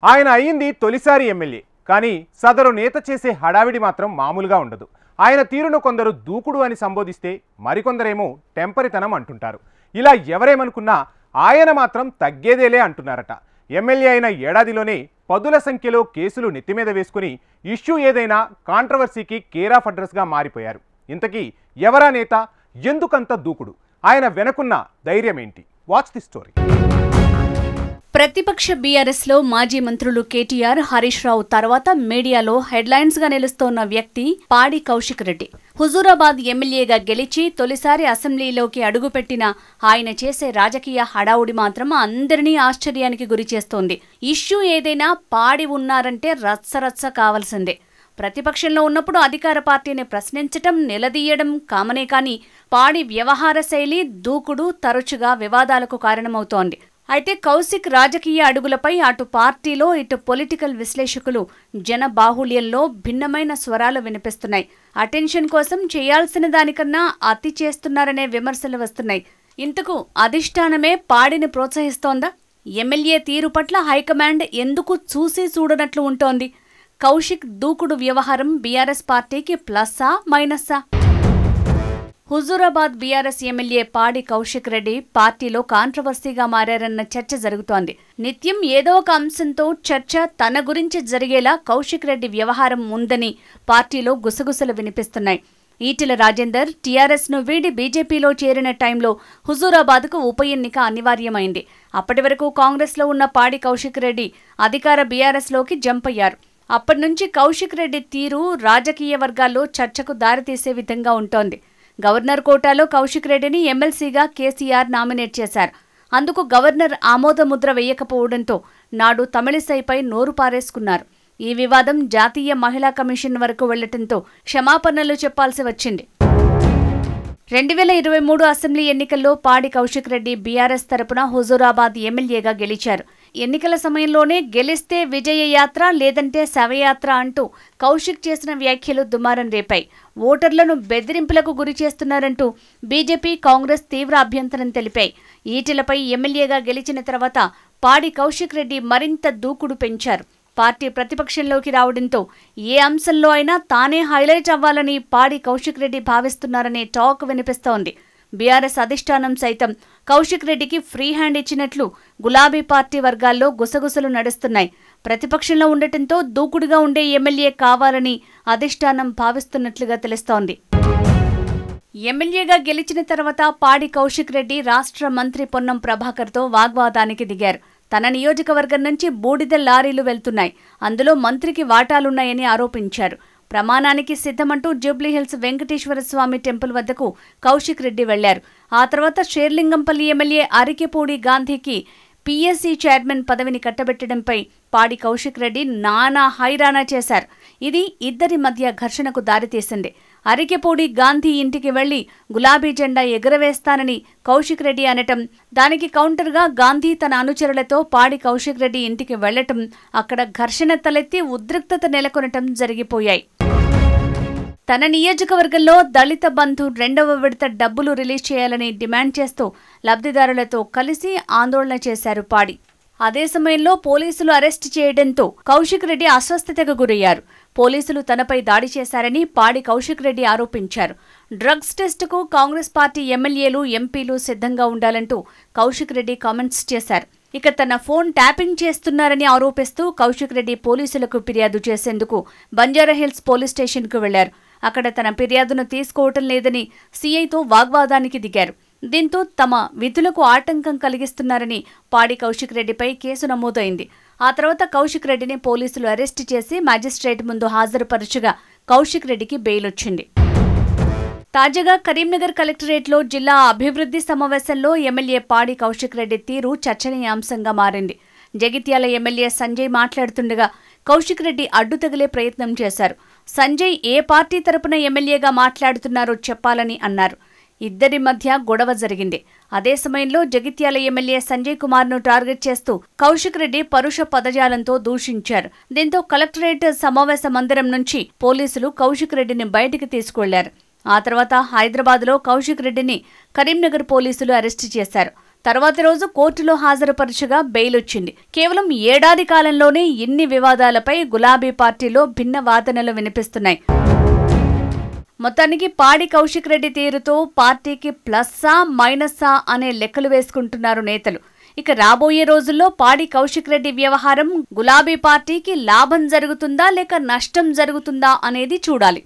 ఆయన అయ్యింది తొలిసారి ఎమ్మెల్యే. కానీ సదరు నేత చేసే హడావిడి మాత్రం మామూలుగా ఉండదు. ఆయన తీరును కొందరు దూకుడు అని సంబోధిస్తే మరికొందరేమో టెంపరితనం అంటుంటారు. ఇలా ఎవరేమనుకున్నా ఆయన మాత్రం తగ్గేదేలే అంటున్నారట. ఎమ్మెల్యే అయిన ఏడాదిలోనే పదుల సంఖ్యలో కేసులు నెత్తిమీద వేసుకుని ఇష్యూ ఏదైనా కాంట్రవర్సీకి కేర్ ఆఫ్ అడ్రస్గా మారిపోయారు. ఇంతకీ ఎవరా నేత? ఎందుకంత దూకుడు? ఆయన వెనకున్న ధైర్యం ఏంటి? Watch the story. ప్రతిపక్ష బీఆర్ఎస్లో మాజీ మంత్రులు కేటీఆర్, హరీష్ రావు తర్వాత మీడియాలో హెడ్లైన్స్ గా నిలుస్తోన్న వ్యక్తి పాడి కౌశిక్ రెడ్డి. హుజూరాబాద్ ఎమ్మెల్యేగా గెలిచి తొలిసారి అసెంబ్లీలోకి అడుగుపెట్టిన ఆయన చేసే రాజకీయ హడావుడి మాత్రం అందరినీ ఆశ్చర్యానికి గురిచేస్తోంది. ఇష్యూ ఏదైనా పాడి ఉన్నారంటే రచ్చరచ్చ కావాల్సిందే. ప్రతిపక్షంలో ఉన్నప్పుడు అధికార పార్టీని ప్రశ్నించటం, నిలదీయడం కామనే కాని పాడి వ్యవహార శైలి, దూకుడు తరచుగా వివాదాలకు కారణమవుతోంది. అయితే కౌశిక్ రాజకీయ అడుగులపై అటు పార్టీలో ఇటు పొలిటికల్ విశ్లేషకులు జన బాహుళ్యంలో భిన్నమైన స్వరాలు వినిపిస్తున్నాయి. అటెన్షన్ కోసం చేయాల్సిన దానికన్నా అతి చేస్తున్నారనే విమర్శలు వస్తున్నాయి. ఇంతకు అధిష్టానమే పాడిని ప్రోత్సహిస్తోందా? ఎమ్మెల్యే తీరు పట్ల హైకమాండ్ ఎందుకు చూసి చూడనట్లు ఉంటోంది? కౌశిక్ దూకుడు వ్యవహారం బీఆర్ఎస్ పార్టీకి ప్లస్సా మైనస్సా? హుజూరాబాద్ బీఆర్ఎస్ ఎమ్మెల్యే పాడి కౌశిక్ రెడ్డి పార్టీలో కాంట్రవర్సీగా మారారన్న చర్చ జరుగుతోంది. నిత్యం ఏదో ఒక అంశంతో చర్చ తన గురించి జరిగేలా కౌశిక్ రెడ్డి వ్యవహారం ఉందని పార్టీలో గుసగుసలు వినిపిస్తున్నాయి. ఈటెల రాజేందర్ టీఆర్ఎస్ ను వీడి బీజేపీలో చేరిన టైంలో హుజూరాబాద్కు ఉప ఎన్నిక అనివార్యమైంది. అప్పటి వరకు కాంగ్రెస్లో ఉన్న పాడి కౌశిక్ రెడ్డి అధికార బీఆర్ఎస్లోకి జంప్ అయ్యారు. అప్పటి నుంచి కౌశిక్ రెడ్డి తీరు రాజకీయ వర్గాల్లో చర్చకు దారితీసే విధంగా ఉంటోంది. గవర్నర్ కోటాలో కౌశిక్ రెడ్డిని ఎమ్మెల్సీగా కేసీఆర్ నామినేట్ చేశారు. అందుకు గవర్నర్ ఆమోదముద్ర వేయకపోవడంతో నాడు తమిళిసైపై నోరు పారేసుకున్నారు. ఈ వివాదం జాతీయ మహిళా కమిషన్ వరకు వెళ్లటంతో క్షమాపణలు చెప్పాల్సి వచ్చింది. 2023 అసెంబ్లీ ఎన్నికల్లో పాడి కౌశిక్ రెడ్డి బీఆర్ఎస్ తరపున హుజూరాబాద్ ఎమ్మెల్యేగా గెలిచారు. ఎన్నికల సమయంలోనే గెలిస్తే విజయయాత్ర లేదంటే శవయాత్ర అంటూ కౌశిక్ చేసిన వ్యాఖ్యలు దుమారం రేపాయి. ఓటర్లను బెదిరింపులకు గురి చేస్తున్నారంటూ బీజేపీ, కాంగ్రెస్ తీవ్ర అభ్యంతరం తెలిపాయి. ఈటెలపై ఎమ్మెల్యేగా గెలిచిన తర్వాత పాడి కౌశిక్ రెడ్డి మరింత దూకుడు పెంచారు. పార్టీ ప్రతిపక్షంలోకి రావడంతో ఏ అంశంలో అయినా తానే హైలైట్ అవ్వాలని పాడి కౌశిక్ రెడ్డి భావిస్తున్నారనే టాక్ వినిపిస్తోంది. బీఆర్ఎస్ అధిష్టానం సైతం కౌశిక్ రెడ్డికి ఫ్రీ హ్యాండ్ ఇచ్చినట్లు గులాబీ పార్టీ వర్గాల్లో గుసగుసలు నడుస్తున్నాయి. ప్రతిపక్షంలో ఉండటంతో దూకుడుగా ఉండే ఎమ్మెల్యే కావాలని అధిష్టానం భావిస్తున్నట్లుగా తెలుస్తోంది. ఎమ్మెల్యేగా గెలిచిన తర్వాత పాడి కౌశిక్ రెడ్డి రాష్ట్ర మంత్రి పొన్నం ప్రభాకర్తో వాగ్వాదానికి దిగారు. తన నియోజకవర్గం నుంచి బూడిద లారీలు వెళ్తున్నాయి, అందులో మంత్రికి వాటాలున్నాయని ఆరోపించారు. ప్రమాణానికి సిద్ధమంటూ జూబ్లీహిల్స్ వెంకటేశ్వర స్వామి టెంపుల్ వద్దకు కౌశిక్ రెడ్డి వెళ్లారు. ఆ తర్వాత షేర్లింగంపల్లి ఎమ్మెల్యే అరికెపూడి గాంధీకి పీఎస్సీ చైర్మన్ పదవిని కట్టబెట్టడంపై పాడి కౌశిక్ రెడ్డి నానా హైరానా చేశారు. ఇది ఇద్దరి మధ్య ఘర్షణకు దారితీసింది. అరికెపూడి గాంధీ ఇంటికి వెళ్లి గులాబీ జెండా ఎగురవేస్తానని కౌశిక్ రెడ్డి అనటం, దానికి కౌంటర్గా గాంధీ తన అనుచరులతో పాడి కౌశిక్ రెడ్డి ఇంటికి వెళ్లటం, అక్కడ ఘర్షణ తలెత్తి ఉద్రిక్తత నెలకొనటం జరిగిపోయాయి. తన నియోజకవర్గంలో దళిత బంధు 2వ విడత డబ్బులు రిలీజ్ చేయాలని డిమాండ్ చేస్తూ లబ్ధిదారులతో కలిసి ఆందోళన చేశారు పాడి. అదే సమయంలో పోలీసులు అరెస్టు చేయడంతో కౌశిక్ రెడ్డి అస్వస్థతకు గురయ్యారు. పోలీసులు తనపై దాడి చేశారని పాడి కౌశిక్ రెడ్డి ఆరోపించారు. డ్రగ్స్ టెస్టుకు కాంగ్రెస్ పార్టీ ఎమ్మెల్యేలు, ఎంపీలు సిద్ధంగా ఉండాలంటూ కౌశిక్ రెడ్డి కామెంట్స్ చేశారు. ఇక తన ఫోన్ ట్యాపింగ్ చేస్తున్నారని ఆరోపిస్తూ కౌశిక్ రెడ్డి పోలీసులకు ఫిర్యాదు చేసేందుకు బంజారాహిల్స్ పోలీస్ స్టేషన్కు వెళ్లారు. అక్కడ తన ఫిర్యాదును తీసుకోవటం లేదని సీఐతో వాగ్వాదానికి దిగారు. దీంతో తమ విధులకు ఆటంకం కలిగిస్తున్నారని పాడి కౌశిక్ రెడ్డిపై కేసు నమోదైంది. ఆ తర్వాత కౌశిక్ రెడ్డిని పోలీసులు అరెస్టు చేసి మ్యాజిస్ట్రేట్ ముందు హాజరుపరచగా కౌశిక్ రెడ్డికి బెయిల్ వచ్చింది. తాజాగా కరీంనగర్ కలెక్టరేట్లో జిల్లా అభివృద్ధి సమావేశంలో ఎమ్మెల్యే పాడి కౌశిక్ రెడ్డి తీరు చర్చనీయాంశంగా మారింది. జగిత్యాల ఎమ్మెల్యే సంజయ్ మాట్లాడుతుండగా కౌశిక్ రెడ్డి అడ్డు తగిలే ప్రయత్నం చేశారు. సంజయ్ ఏ పార్టీ తరపున ఎమ్మెల్యేగా మాట్లాడుతున్నారో చెప్పాలని అన్నారు. ఇద్దరి మధ్య గొడవ జరిగింది. అదే సమయంలో జగిత్యాల ఎమ్మెల్యే సంజయ్ కుమార్ను టార్గెట్ చేస్తూ కౌశిక్ రెడ్డి పరుష పదజాలంతో దూషించారు. దీంతో కలెక్టరేట్ సమావేశ మందిరం నుంచి పోలీసులు కౌశిక్ రెడ్డిని బయటికి తీసుకువెళ్లారు. ఆ తర్వాత హైదరాబాద్లో కౌశిక్ రెడ్డిని కరీంనగర్ పోలీసులు అరెస్టు చేశారు. తర్వాతి రోజు కోర్టులో హాజరుపరచగా బెయిల్ వచ్చింది. కేవలం ఏడాది కాలంలోనే ఇన్ని వివాదాలపై గులాబీ పార్టీలో భిన్న వాదనలు వినిపిస్తున్నాయి. మొత్తానికి పాడి కౌశిక్ రెడ్డి తీరుతో పార్టీకి ప్లస్సా మైనస్సా అనే లెక్కలు వేసుకుంటున్నారు నేతలు. ఇక రాబోయే రోజుల్లో పాడి కౌశిక్ రెడ్డి వ్యవహారం గులాబీ పార్టీకి లాభం జరుగుతుందా లేక నష్టం జరుగుతుందా అనేది చూడాలి.